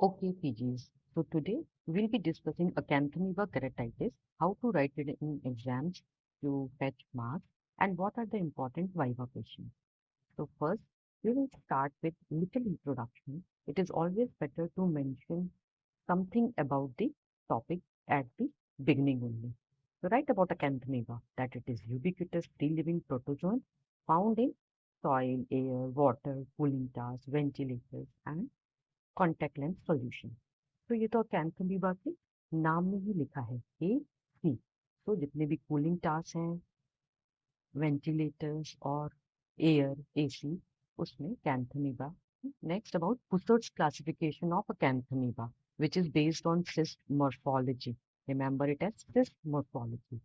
Okay, PGs. So today we'll be discussing acanthamoeba keratitis, how to write it in exams to fetch marks, and what are the important viva questions. So first, we will start with little introduction. It is always better to mention something about the topic at the beginning only. So write about acanthamoeba that it is ubiquitous free-living protozoan found in soil, air, water, cooling towers, ventilators, and contact lens solution. तो ये तो कैंथोलीबा के नाम में ही लिखा है ए सी। तो जितने भी कूलिंग टावर्स हैं, वेंटिलेटर्स और एयर एसी, उसमें कैंथोलीबा। Next about Pussert's classification of a Canthamoeba, which is based on cyst morphology. Remember it as cyst morphology.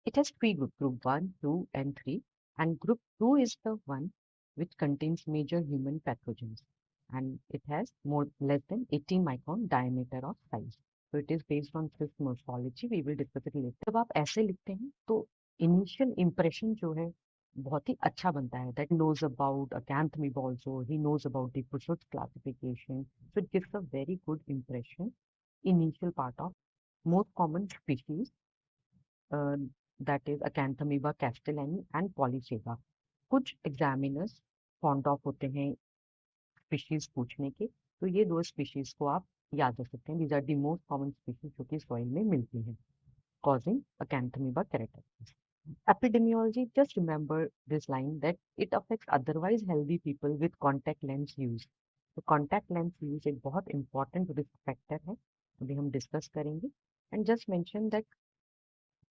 It has three groups, group 1, 2, and 3. And group 2 is the one which contains major human pathogens. And it has more less than 80 micron diameter of size. So it is based on cyst morphology. We will discuss it later. जब आप ऐसे लिखते हैं तो initial impression जो है बहुत ही अच्छा बनता है. That knows about acanthamoeba also. He knows about the Pussert's classification. So it gives a very good impression. Initial part of most common species, uh, that is Acanthamoeba castellani and Polychaeta. कुछ examiners fond of होते हैं species पूछने के, तो ये दो species को आप याद रख सकते हैं. These are the most common species जो कि सॉइल में मिलती हैं, causing Acanthamoeba keratitis. Epidemiology, just remember this line that it affects otherwise healthy people with contact lens use. तो contact lens use एक बहुत important risk factor है, अभी हम डिस्कस करेंगे. एंड जस्ट मेंशन दैट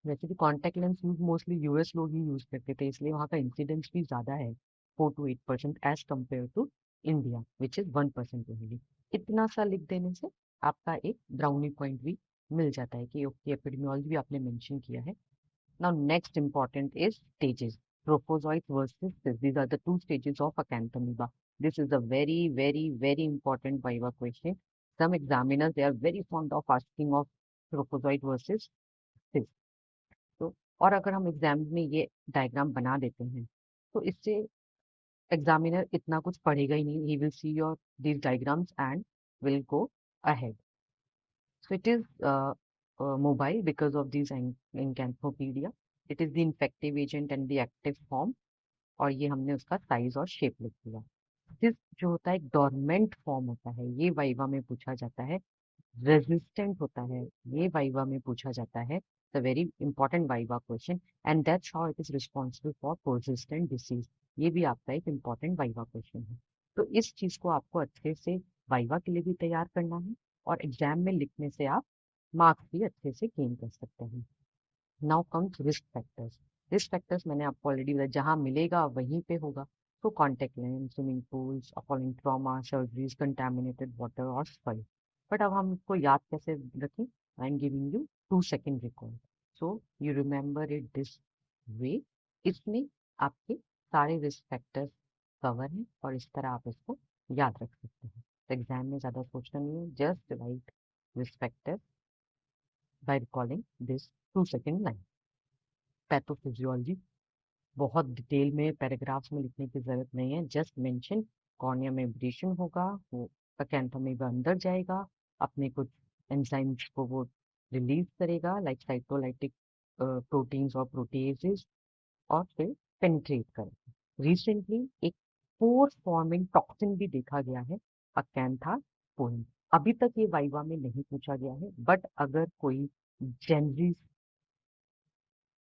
वैसे भी contact lens use mostly US लोग ही यूज करते थे, इसलिए वहाँ का इंसिडेंस भी ज्यादा है, 4 to 8% as compare to India which is 1% only. इतना सा लिख देने से आपका एक ब्राउनी पॉइंट भी मिल जाता है कि ओके एपिडेमियोलॉजी भी आपने मेंशन किया है. Now next important is stages. Trophozoite versus cyst. These are the two stages of Acanthamoeba. This is a very, very, very important viva question. Some examiners, they are very fond of asking of trophozoite versus cyst. तो और अगर हम exam में ये diagram बना देते हैं तो इससे एग्जामिनर इतना कुछ पढ़ेगा ही नहीं. He will see your these diagrams and will go ahead. So it is mobile because of these encapsularia. It is the infective agent and the active form. और ये हमने उसका साइज और शेप लिख दिया. दिस जो होता है एक डोरमेंट फॉर्म होता है, ये वाइवा में पूछा जाता है. रेजिस्टेंट होता है, ये वाइवा में पूछा जाता है. The very important viva question. And that's how it is responsible for persistent disease. ये भी आपका एक इंपॉर्टेंट वाइवा क्वेश्चन है. तो इस चीज को आपको अच्छे से वाइवा के लिए भी तैयार करना है, और एग्जाम में लिखने से आप मार्क्स भी अच्छे से गेन कर सकते हैं. Now comes risk factors. Risk factors मैंने आपको ऑलरेडी बताया, जहां मिलेगा वहीं पे होगा. तो contact lens, swimming pools, following trauma, surgeries, contaminated water और सॉइल. बट अब हम इसको याद कैसे रखें? I am giving you 2 second recall. So you remember it this way. इसमें आपके सारे रिस्क फैक्टर्स कवर हैं, और इस तरह आप इसको याद रख सकते हैं. तो एग्जाम में ज़्यादा सोचना नहीं है, just right risk factor by recalling this 2 second line. Pathophysiology बहुत डिटेल में पैराग्राफ्स में लिखने की जरूरत नहीं है. जस्ट मेंशन कॉर्निया में एब्रेशन होगा, वो अकैंथोमीबा अंदर जाएगा, अपने कुछ एंजाइम्स को वो रिलीज करेगा लाइक साइटोलाइटिक प्रोटीन्स और प्रोटीएजेस, और फिर पेनिट्रेट करेगा. रिसेंटली एक पोर फॉर्मिंग टॉक्सिन भी देखा गया है, अकैंथापोइन. अभी तक ये वाइवा में नहीं पूछा गया है, बट अगर कोई जनरल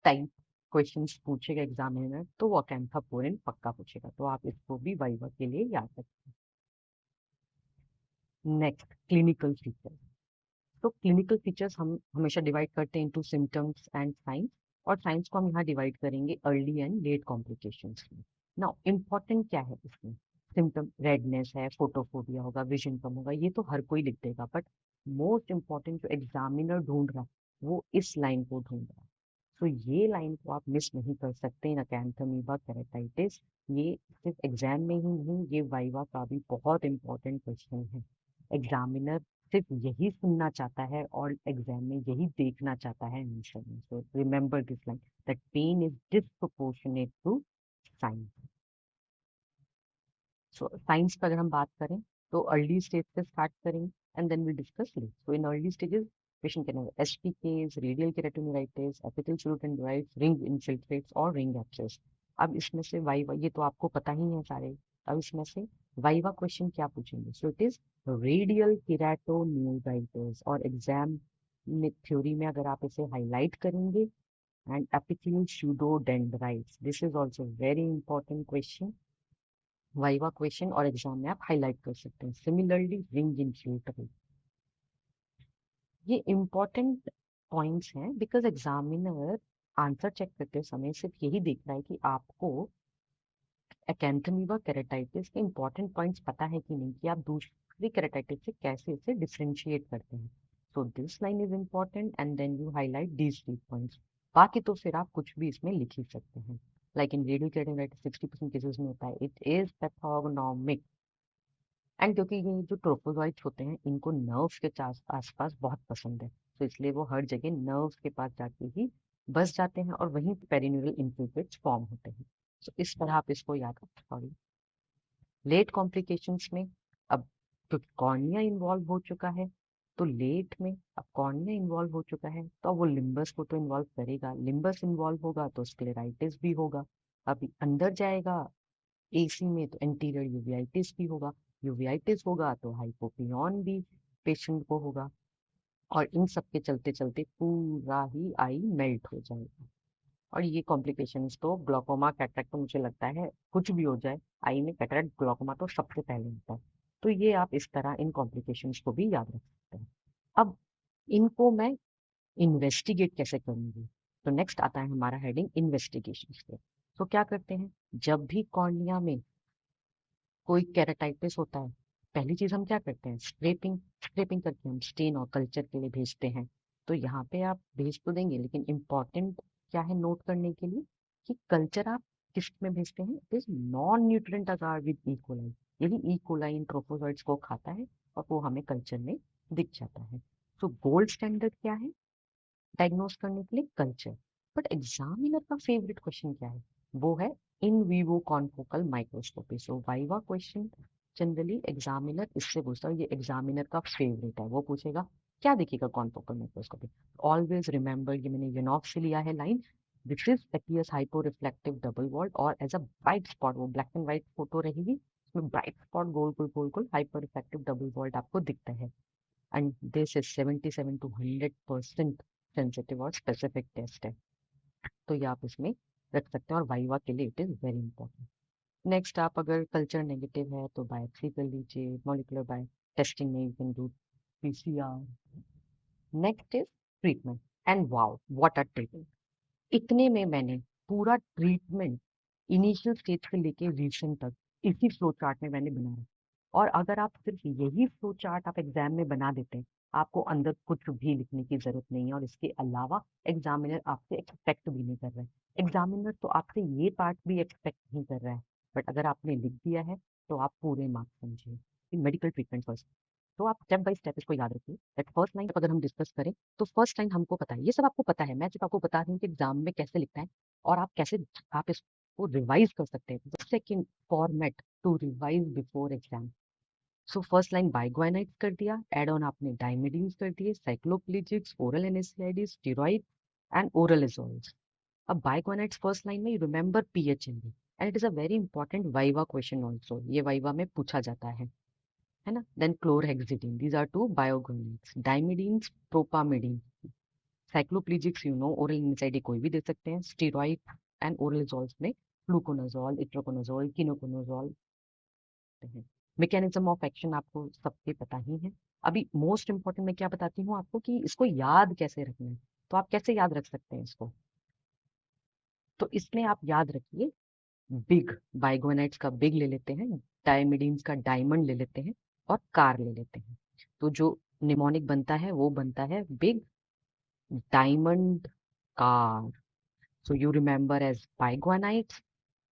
टाइप क्वेश्चंस पूछेगा एग्जामिनर तो वो अकैंथापोरिन पक्का पूछेगा, तो आप इसको भी वाइवा के लिए याद रखें. Next, clinical features. तो क्लिनिकल फीचर्स हम हमेशा डिवाइड करते हैं इनटू सिम्टम्स एंड साइंस, और साइंस को हम यहाँ डिवाइड करेंगे अर्ली एंड लेट कॉम्प्लिकेशंस में. नाउ इम्पोर्टेंट क्या है इसमें? सिम्टम रेडनेस है, फोटोफोबिया होगा, विजन कम होगा, ये तो हर कोई लिख देगा, बट मोस्ट इम्पॉर्टेंट जो एग्जामिनर ढूंढ रहा है वो इस लाइन को ढूंढ रहा है. तो ये लाइन को आप मिस नहीं कर सकते इन अकैंथोमीबा केरेटाइटिस. ये सिर्फ एग्जाम में ही नहीं, ये वाइवा का भी बहुत इंपॉर्टेंट क्वेश्चन है. एग्जामिनर सिर्फ यही सुनना चाहता है और एग्जाम में यही देखना चाहता है आंसर में. So remember this line that pain is disproportionate to signs. So signs पर अगर हम बात करें तो अर्ली स्टेज से स्टार्ट करेंगे and then we discuss late. So in early stages patient can have SPKs, radial keratoneuritis, epithelial cheratoiditis, ring infiltrates और ring abscess. अब इसमें से वाइवा, ये तो आपको पता ही है सारे। अब इसमें से वाइवा क्वेश्चन क्या पूछेंगे? सो इट इज रेडियल केराटोनियोडाइटिस, और एग्जाम में थ्योरी में अगर आप इसे हाईलाइट करेंगे, and epithelial pseudodendrites. This is also very important question, viva question, और एग्जाम में आप हाईलाइट कर सकते हैं। सिमिलरली रिंग इन्फ्लेटेबल, ये इंपॉर्टेंट पॉइंट्स हैं बिकॉज एग्जामिनर आंसर चेक करते समय सिर्फ यही देख रहा है कि आपको अकैंथोमीबा केराटिटिस के इंपॉर्टेंट पॉइंट्स पता है कि नहीं, कि आप दूसरी केराटिटिस से कैसे इसे डिफरेंशिएट करते हैं। So this line is important and then you highlight these 3 points. बाकी तो फिर आप कुछ भी इसमें लिख ही सकते हैं। लाइक इन रेडियल केराटिनिटिस 60% केसेस में होता है, इट इज पैथोगनोमिक। एंड क्योंकि ये जो ट्रोफोजोइट्स होते हैं इनको नर्व्स के आसपास बहुत पसंद है, तो इसलिए वो हर जगह नर्व्स के पास जाके ही बस जाते हैं और वहीं पेरिन्यूरल इन्फ्ल्ट्रेट्स फॉर्म होते हैं। तो इस तरह आप इसको याद रखें। सॉरी, लेट कॉम्प्लिकेशंस में, अब तो कॉर्निया इन्वॉल्व हो चुका है, तो लेट में अब कॉर्निया इन्वॉल्व हो चुका है तो अब वो लिम्बस को तो इन्वॉल्व करेगा, लिम्बस इन्वॉल्व होगा तो स्क्लेराइटिस भी होगा। अब अंदर जाएगा एसी में तो एंटीरियर यूवियाइटिस भी होगा, यूवियाइटिस होगा तो हाइपोपियन भी पेशेंट को होगा, और इन सब के चलते चलते पूरा ही आई मेल्ट हो जाएगा। और ये कॉम्प्लिकेशंस तो ग्लोकोमा कैटरेक्ट, तो मुझे लगता है कुछ भी हो जाए आई में कैटरेक्ट ग्लोकोमा तो सबसे पहले होता है। तो ये आप इस तरह इन कॉम्प्लिकेशंस को भी याद रख सकते हैं। अब इनको मैं इन्वेस्टिगेट कैसे करूंगी, तो नेक्स्ट आता है हमारा हेडिंग इन्वेस्टिगेशन पे। तो क्या करते हैं, जब भी कॉर्निया में कोई केराटाइटिस होता है, पहली चीज हम क्या करते हैं, स्क्रेपिंग। स्क्रेपिंग करके हम स्टेन और कल्चर के लिए भेजते हैं। तो यहाँ पे आप भेज तो देंगे, लेकिन इम्पॉर्टेंट क्या है नोट करने के लिए, कि कल्चर आप किस में भेजते हैं, it is non nutrient agar with E coli. यही इकोलाई इन ट्रोफोजोइट्स को खाता है और वो हमें कल्चर में दिख जाता है। तो गोल्ड स्टैंडर्ड क्या है डायग्नोस करने के लिए, कल्चर। बट एग्जामिनर का फेवरेट क्वेश्चन क्या है, वो है in vivo confocal microscopy. So viva question generally examiner इससे पूछता है, ये एग्जामिनर का फेवरेट है। वो पूछेगा क्या दिखेगा कॉन्फोकल माइक्रोस्कोपी। ऑलवेज रिमेंबर, ये मैंने यूनॉक से लिया है line, this is appears hypo reflective double walled और एज अ ब्राइट स्पॉट, वो ब्लैक एंड व्हाइट फोटो रहेगी, उसमें ब्राइट स्पॉट गोल गोल गोल गोल हाइपर रिफ्लेक्टिव डबल वॉल्ड आपको दिखता है। And this is 77 to 100% sensitive और स्पेसिफिक टेस्ट है। तो ये आप इसमें रख सकते हैं और वाइवा के लिए it is very important. Next, आप अगर कल्चर नेगेटिव है तो बायोप्सी कर लीजिए, मॉलिक्यूलर बायो टेस्टिंग में you can do PCR. Next is treatment, and wow what a treatment. इतने में मैंने पूरा ट्रीटमेंट इनिशियल स्टेज से लेके रिसेंट तक इसी फ्लो चार्ट में मैंने बनाया। और अगर आप सिर्फ यही फ्लो चार्ट आप एग्जाम में बना देते हैं, आपको अंदर कुछ भी लिखने की जरूरत नहीं है, और इसके अलावा एग्जामिनर आपसे एक्सपेक्ट भी नहीं कर रहा है। एग्जामिनर तो आपसे ये पार्ट भी एक्सपेक्ट नहीं कर रहा है, बट अगर आपने लिख दिया है तो आप पूरे मार्क्स समझिए। मेडिकल ट्रीटमेंट फर्स्ट, तो आप स्टेप बाय स्टेप इसको याद रखिए। दैट फर्स्ट लाइन अगर हम डिस्कस करें, तो फर्स्ट लाइन हमको पता है, ये सब आपको पता है, मैं सिर्फ आपको बता रही हूँ कि एग्जाम में कैसे लिखना है और आप कैसे आप इसको रिवाइज कर सकते हैं। Second, format to revise before exam. So first line biguanide कर दिया, एड ऑन आपने डाइमिडीन्स कर दिए, cycloplegics, oral anaesthetic, steroid and oral azoles. अब बाइग्वानाइट्स फर्स्ट लाइन में remember PHMB, and it is a very important viva question also, ये viva में पूछा जाता है ना। Then chlorhexidine, these are two biguanides, diamidines, propamidine, cycloplegics you know oral anaesthetic कोई भी दे सकते हैं, स्टेरॉइड एंड ओरल एजोल्स में फ्लूकोनाजोल, इट्रोकोनाजोल, किनोकोनाजोल हैं। मैकेनिज्म ऑफ एक्शन आपको सबके पता ही है। अभी मोस्ट इंपॉर्टेंट मैं क्या बताती हूँ आपको, कि इसको याद कैसे रखना है। तो आप कैसे याद रख सकते हैं इसको, तो इसमें आप याद रखिए, बिग, बाइगोनाइट्स का बिग ले लेते हैं, डायमिडीन्स का डायमंड ले लेते हैं, और कार ले लेते हैं। तो जो निमोनिक बनता है वो बनता है big diamond car. So you remember as biguanides,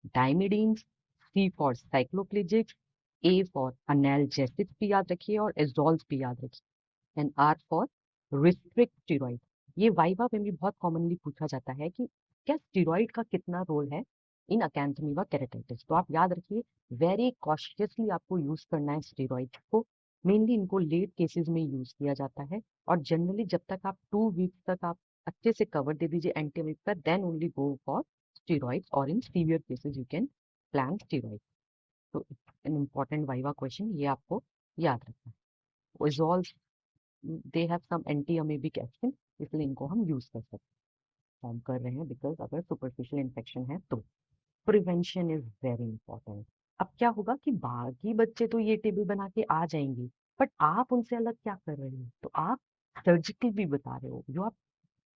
diamidines, C for cycloplegics, A for analgesics भी याद रखिए और एजोल्स भी याद रखिए, and R for restrict steroid. ये वाइवा में भी बहुत कॉमनली पूछा जाता है कि क्या स्टीरॉइड का कितना रोल है इन अकैंथमीबा केरेटाइटिस। तो आप याद रखिए, वेरी कॉशियसली आपको यूज करना है स्टेरॉइड्स को। मेनली इनको लेट केसेस में यूज किया जाता है, और जनरली जब तक आप 2 वीक्स तक आप अच्छे से कवर दे दीजिए एंटीबायोटिक का, then only go for steroids, और in severe cases you can plan steroid. तो एन इम्पॉर्टेंट वाइवा क्वेश्चन, ये आपको याद रखना है। Azole they have some anti amoebic action, इसलिए इनको हम यूज कर सकते हैं, फॉर्म कर रहे हैं, बिकॉज अगर सुपरफिशियल इन्फेक्शन है तो। Prevention is very important. अब क्या होगा कि बाकी बच्चे तो ये टेबल बना के आ जाएंगे, बट आप उनसे अलग क्या कर रहे हो, तो आप सर्जिकल भी बता रहे हो, you are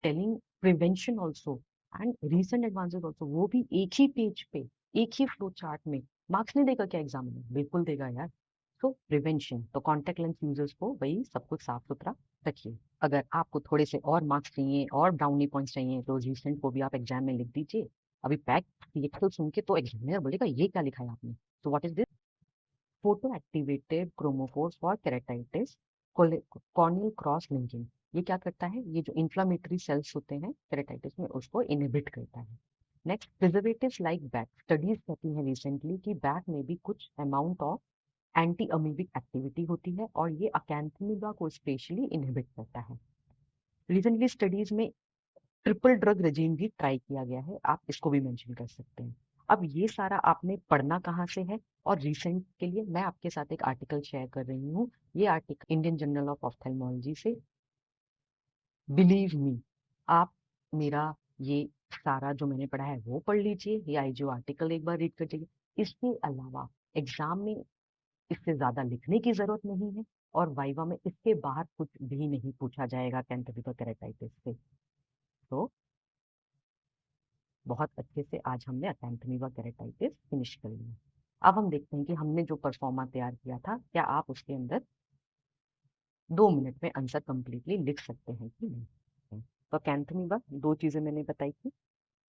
telling prevention also and recent advances also, वो भी एक ही पेज पे, एक ही फ्लो चार्ट में। मार्क्स नहीं देगा क्या एग्जाम में? बिल्कुल देगा यार। तो प्रिवेंशन, तो कॉन्टेक्ट लेंस यूजर्स को वही सब कुछ साफ सुथरा रखिए। अगर आपको थोड़े से और मार्क्स चाहिए और ब्राउनी पॉइंट्स चाहिए, तो रिसेंट को भी आप एग्जाम में लिख दीजिए। अभी पैक सीएक्सएल सुन के तो एग्जामिनर बोलेगा ये क्या लिखा है आपने। तो what is this? Photo activated chromophores for keratitis corneal cross linking. ये क्या करता है? ये जो इन्फ्लामेटरी सेल्स होते हैं केराटाइटिस में, उसको इनहिबिट करता है। Next, preservatives like back, studies कहती हैं रिसेंटली कि बैक में भी कुछ amount of anti amoebic activity होती है, और ये अकैंथमीबा को स्पेशली इनहिबिट करता है। रिसेंटली स्टडीज में ट्रिपल ड्रग रेजिम भी ट्राई किया गया है, आप इसको भी मेंशन कर सकते हैं। अब ये सारा आपने पढ़ना कहाँ से है? और रिसेंट के लिए मैं आपके साथ एक आर्टिकल शेयर कर रही हूँ। ये article Indian journal of ophthalmology से। बिलीव मी, आप मेरा ये सारा जो मैंने पढ़ा है वो पढ़ लीजिए, या जो आर्टिकल एक बार रीड कर लीजिए। इसके अलावा एग्जाम में इससे ज्यादा लिखने की जरूरत नहीं है, और वाइवा में इसके बाहर कुछ भी नहीं पूछा जाएगा कैंथोपिका केराटाइटिस से। तो बहुत अच्छे से आज हमने अकैंथोपिका केराटाइटिस फिनिश कर लिया। अब हम देखते हैं कि हमने जो परफॉर्मा तैयार किया था, क्या आप उसके अंदर 2 मिनट में आंसर कंप्लीटली लिख सकते हैं कि नहीं। तो अकैंथोपिका, दो चीजें मैंने बताई थी,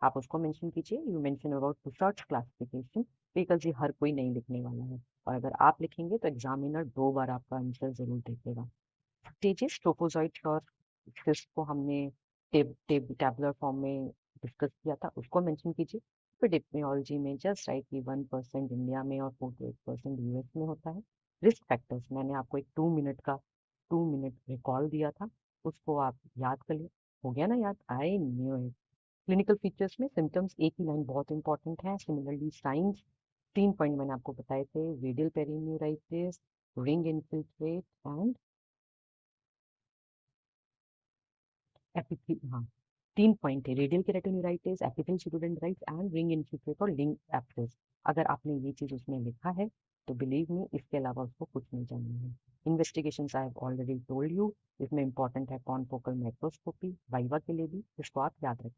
आप उसको मेंशन कीजिए। You mention about research classification, because ये हर कोई नहीं लिखने वाला है, और अगर आप लिखेंगे तो एग्जामिनर 2 बार आपका आंसर जरूर देखेगा। स्टेजेस, ट्रोफोजॉइट और सिस्ट को हमने टैबुलर फॉर्म में डिस्कस किया था, उसको मेंशन कीजिए। फिर एपिडेमियोलॉजी में जस्ट राइट कि 1% इंडिया में और 4 to 8% यूएस में होता है। रिस्क फैक्टर्स, मैंने आपको एक 2 मिनट का 2 मिनट रिकॉल दिया था, उसको आप याद कर लिए। हो गया ना याद? I knew it. Clinical features में सिम्टम्स, एक ही लाइन बहुत इंपॉर्टेंट है। सिमिलरली साइंस, 3 पॉइंट मैंने आपको बताए थे, radial perineuritis, ring infiltrate and हाँ, 3 पॉइंट है, radial keratoneuritis, epithelial pseudodendrites and ring infiltrate और लिंग एब्सेस। अगर आपने ये चीज उसमें लिखा है तो बिलीव मी, इसके अलावा उसको कुछ नहीं जानना है। Investigation I have already told you, इसमें इंपॉर्टेंट है कॉनफोकल माइक्रोस्कोपी, वाइवा के लिए भी, इसको आप याद रखें।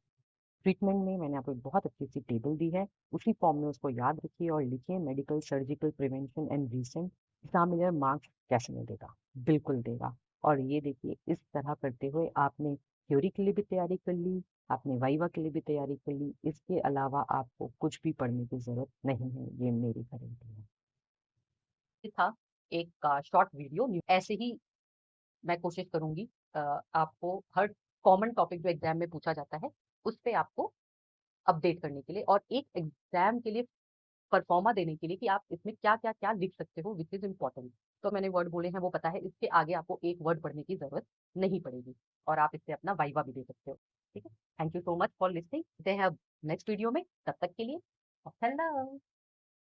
ट्रीटमेंट में मैंने आपको एक बहुत अच्छी सी टेबल दी है, उसी फॉर्म में उसको याद रखिए और लिखिए। Medical, surgical, prevention and recent. Examiner marks कैसे नहीं देगा? बिल्कुल देगा। और ये देखिए, इस तरह करते हुए आपने थ्योरी के लिए भी तैयारी कर ली, आपने वाइवा के लिए भी तैयारी कर ली, इसके अलावा आपको कुछ भी पढ़ने की जरूरत नहीं है, ये मेरी गारंटी है। ये था एक शॉर्ट वीडियो, ऐसे ही मैं कोशिश करूंगी आपको हर कॉमन टॉपिक जो एग्जाम में पूछा जाता है उस पे आपको अपडेट करने के लिए, और एक एग्जाम के लिए परफॉर्मा देने के लिए कि आप इसमें क्या क्या क्या लिख सकते हो, विच इज इंपॉर्टेंट। तो मैंने वर्ड बोले हैं वो पता है, इसके आगे आपको एक वर्ड पढ़ने की जरूरत नहीं पड़ेगी, और आप इससे अपना वाइवा भी दे सकते हो। ठीक है, thank you so much for listening. हैं नेक्स्ट वीडियो में, तब तक के लिए हेलो।